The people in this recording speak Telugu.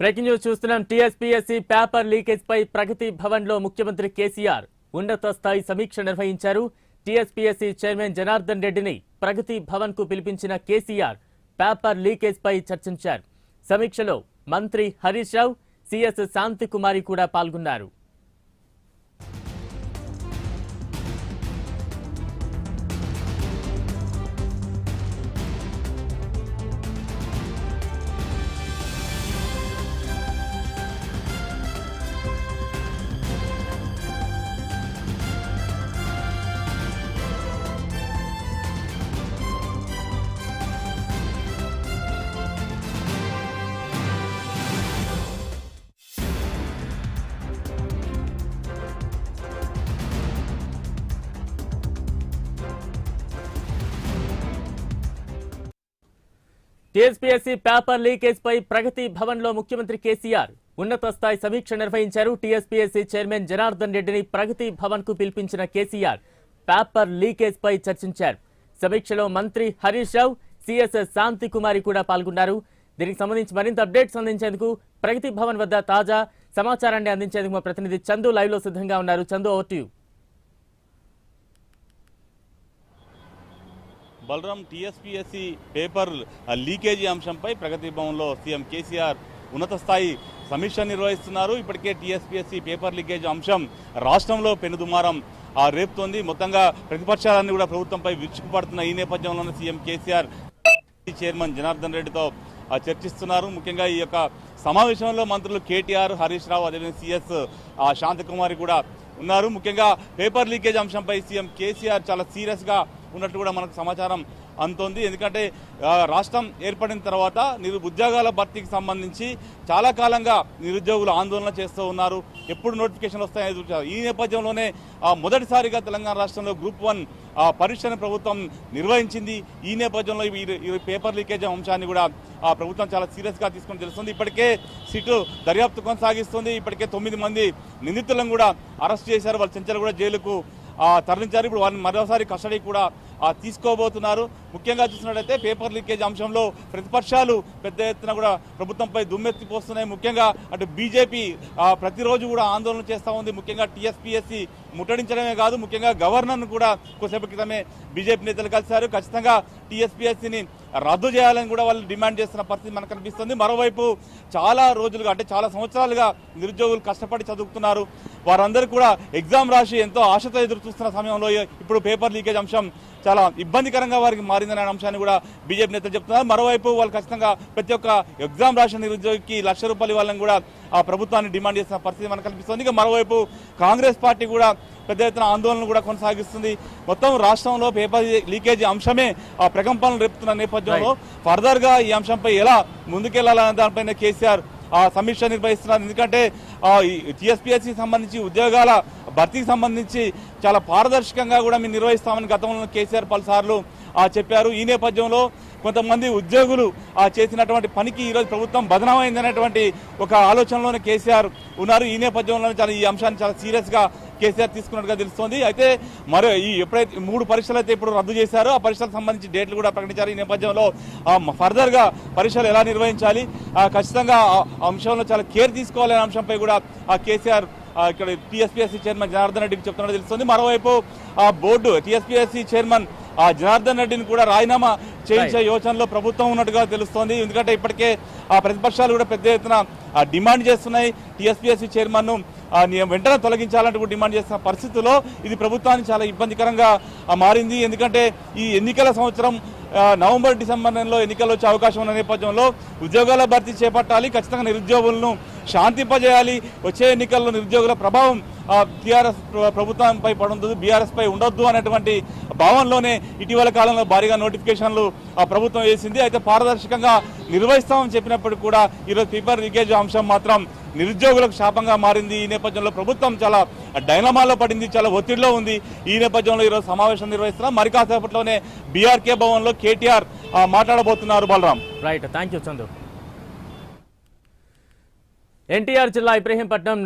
బ్రేకింగ్ న్యూస్ చూస్తున్నాం. టీఎస్పీఎస్సీ పేపర్ లీకేజ్ పై ప్రగతి భవన్ లో ముఖ్యమంత్రి కేసీఆర్ ఉన్నత స్థాయి సమీక్ష నిర్వహించారు. టీఎస్పీఎస్సీ చైర్మన్ జనార్దన్ రెడ్డిని ప్రగతి భవన్ కు పిలిపించిన కేసీఆర్ పేపర్ లీకేజ్ పై చర్చించారు. సమీక్షలో మంత్రి హరీష్ రావు, సిఎస్ శాంతికుమారి కూడా పాల్గొన్నారు. టీఎస్పీఎస్సీ పేపర్ లీకేజ్ పై ప్రగతి భవన్ లో ముఖ్యమంత్రి కేసీఆర్ ఉన్నత స్థాయి సమీక్ష నిర్వహించారు. టీఎస్పీఎస్సీ చైర్మన్ జనార్దన్ రెడ్డిని ప్రగతి భవన్ కు పిలిపించిన కేసీఆర్ పేపర్ లీకేజ్ పై చర్చించారు. సమీక్షలో మంత్రి హరీష్ రావు, సిఎస్ శాంతికుమారి కూడా పాల్గొన్నారు. దీనికి సంబంధించి మరింత అప్డేట్స్ అందించేందుకు ప్రగతి భవన్ వద్ద తాజా సమాచారాన్ని అందించేందుకు మా ప్రతినిధి చందు లైవ్ లో సిద్ధంగా ఉన్నారు. Chandu, over to you. Balaram, TSPSC paper leakage అంశంపై ప్రగతి భవన్లో సీఎం కేసీఆర్ ఉన్నత స్థాయి సమీక్ష నిర్వహిస్తున్నారు. ఇప్పటికే టీఎస్పీఎస్సీ పేపర్ లీకేజ్ అంశం రాష్ట్రంలో పెనుదుమారం రేపుతోంది. మొత్తంగా ప్రతిపక్షాలన్నీ కూడా ప్రభుత్వంపై విరుచుకుపడుతున్న ఈ నేపథ్యంలోనే సీఎం కేసీఆర్ చైర్మన్ జనార్దన్ రెడ్డితో చర్చిస్తున్నారు. ముఖ్యంగా ఈ యొక్క సమావేశంలో మంత్రులు కేటీఆర్, హరీష్ రావు, అదేవిధంగా సిఎస్ శాంతికుమారి కూడా ఉన్నారు. ముఖ్యంగా పేపర్ లీకేజ్ అంశంపై సీఎం కేసీఆర్ చాలా సీరియస్గా ఉన్నట్టు కూడా మనకు సమాచారం అందుతోంది. ఎందుకంటే రాష్ట్రం ఏర్పడిన తర్వాత ఉద్యోగాల భర్తీకి సంబంధించి చాలా కాలంగా నిరుద్యోగులు ఆందోళన చేస్తూ ఉన్నారు. ఎప్పుడు నోటిఫికేషన్లు వస్తాయని చూశారు. ఈ నేపథ్యంలోనే మొదటిసారిగా తెలంగాణ రాష్ట్రంలో గ్రూప్ 1 పరీక్షను ప్రభుత్వం నిర్వహించింది. ఈ నేపథ్యంలో ఈ పేపర్ లీకేజ్ అంశాన్ని కూడా ప్రభుత్వం చాలా సీరియస్గా తీసుకుని తెలుస్తుంది. ఇప్పటికే సిటు దర్యాప్తు కొనసాగిస్తుంది. ఇప్పటికే 9 మంది నిందితులను కూడా అరెస్ట్ చేశారు. వాళ్ళు చెంచల్ కూడా జైలుకు తరలించారు. ఇప్పుడు వారిని మరోసారి కస్టడీ కూడా తీసుకోబోతున్నారు. ముఖ్యంగా చూసినట్లయితే పేపర్ లీకేజ్ అంశంలో ప్రతిపక్షాలు పెద్ద ఎత్తున కూడా ప్రభుత్వంపై దుమ్మెత్తిపోస్తున్నాయి. ముఖ్యంగా అటు బీజేపీ ప్రతిరోజు కూడా ఆందోళన చేస్తూ ఉంది. ముఖ్యంగా టీఎస్పీఎస్సీ ముట్టడించడమే కాదు, ముఖ్యంగా గవర్నర్ను కూడా కొద్దిసేపు క్రితమే బీజేపీ నేతలు కలిశారు. ఖచ్చితంగా టీఎస్పీఎస్సీని రద్దు చేయాలని కూడా వాళ్ళు డిమాండ్ చేస్తున్న పరిస్థితి మనకు కనిపిస్తుంది. మరోవైపు చాలా రోజులుగా, అంటే చాలా సంవత్సరాలుగా నిరుద్యోగులు కష్టపడి చదువుతున్నారు. వారందరూ కూడా ఎగ్జామ్ రాసి ఎంతో ఆశతో ఎదురు చూస్తున్న సమయంలో ఇప్పుడు పేపర్ లీకేజ్ అంశం చాలా ఇబ్బందికరంగా వారికి మారిందనే అంశాన్ని కూడా బీజేపీ నేతలు చెప్తున్నారు. మరోవైపు వాళ్ళు ఖచ్చితంగా ప్రతి ఒక్క ఎగ్జామ్ రాసిన నిరుద్యోగికి ₹1,00,000 ఇవ్వాలని కూడా ఆ ప్రభుత్వాన్ని డిమాండ్ చేసిన పరిస్థితి మనకు కనిపిస్తుంది. ఇక మరోవైపు కాంగ్రెస్ పార్టీ కూడా పెద్ద ఎత్తున ఆందోళన కూడా కొనసాగిస్తుంది. మొత్తం రాష్ట్రంలో పేపర్ లీకేజీ అంశమే ప్రకంపనలు రేపుతున్న నేపథ్యంలో ఫర్దర్గా ఈ అంశంపై ఎలా ముందుకెళ్లాలనే దానిపైన కేసీఆర్ సమీక్ష నిర్వహిస్తున్నారు. ఎందుకంటే టీఎస్పీఎస్సీ సంబంధించి ఉద్యోగాల భర్తీకి సంబంధించి చాలా పారదర్శకంగా కూడా మేము నిర్వహిస్తామని గతంలో కేసీఆర్ పలుసార్లు చెప్పారు. ఈ నేపథ్యంలో కొంతమంది ఉద్యోగులు చేసినటువంటి పనికి ఈరోజు ప్రభుత్వం బదనామైందనేటువంటి ఒక ఆలోచనలోనే కేసీఆర్ ఉన్నారు. ఈ నేపథ్యంలోనే ఈ అంశాన్ని చాలా సీరియస్గా కేసీఆర్ తీసుకున్నట్టుగా తెలుస్తోంది. అయితే మరో ఎప్పుడైతే 3 పరీక్షలు అయితే ఇప్పుడు రద్దు చేశారో ఆ పరీక్షలకు సంబంధించి డేట్లు కూడా ప్రకటించారు. ఈ నేపథ్యంలో ఫర్దర్గా పరీక్షలు ఎలా నిర్వహించాలి, ఖచ్చితంగా అంశంలో చాలా కేర్ తీసుకోవాలనే అంశంపై కూడా కేసీఆర్ ఇక్కడ టీఎస్పీఎస్సీ చైర్మన్ జనార్దన్ రెడ్డికి చెప్తున్నట్టు తెలుస్తుంది. మరోవైపు బోర్డు టీఎస్పీఎస్సీ చైర్మన్ జనార్దన్ రెడ్డిని కూడా రాజీనామా చేయించే యోచనలో ప్రభుత్వం ఉన్నట్టుగా తెలుస్తోంది. ఎందుకంటే ఇప్పటికే ప్రతిపక్షాలు కూడా పెద్ద ఎత్తున డిమాండ్ చేస్తున్నాయి. టీఎస్పీఎస్సీ చైర్మన్ వెంటనే తొలగించాలంటూ డిమాండ్ చేస్తున్న పరిస్థితుల్లో ఇది ప్రభుత్వానికి చాలా ఇబ్బందికరంగా మారింది. ఎందుకంటే ఈ ఎన్నికల సంవత్సరం నవంబర్, డిసెంబర్ నెలలో ఎన్నికలు వచ్చే అవకాశం ఉన్న నేపథ్యంలో ఉద్యోగాల భర్తీ చేపట్టాలి, ఖచ్చితంగా నిరుద్యోగులను శాంతింపజేయాలి. వచ్చే ఎన్నికల్లో నిరుద్యోగుల ప్రభావం టీఆర్ఎస్ ప్రభుత్వంపై పడుతుంది, బీఆర్ఎస్ పై ఉండొద్దు అనేటువంటి భావనలోనే ఇటీవల కాలంలో భారీగా నోటిఫికేషన్లు ప్రభుత్వం వేసింది. అయితే పారదర్శకంగా నిర్వహిస్తామని చెప్పినప్పటికీ కూడా ఈరోజు పేపర్ లీకేజ్ అంశం మాత్రం నిరుద్యోగులకు శాపంగా మారింది. ఈ నేపథ్యంలో ప్రభుత్వం చాలా డైలమాలో పడింది, చాలా ఒత్తిడిలో ఉంది. ఈ నేపథ్యంలో ఈరోజు సమావేశం నిర్వహిస్తున్నాం. మరి కాసేపట్లోనే బీఆర్కే భవన్లో కేటీఆర్ మాట్లాడబోతున్నారు. Balaram, right, thank you Chandu. NTR జిల్లా ఇబ్రహీంపట్నం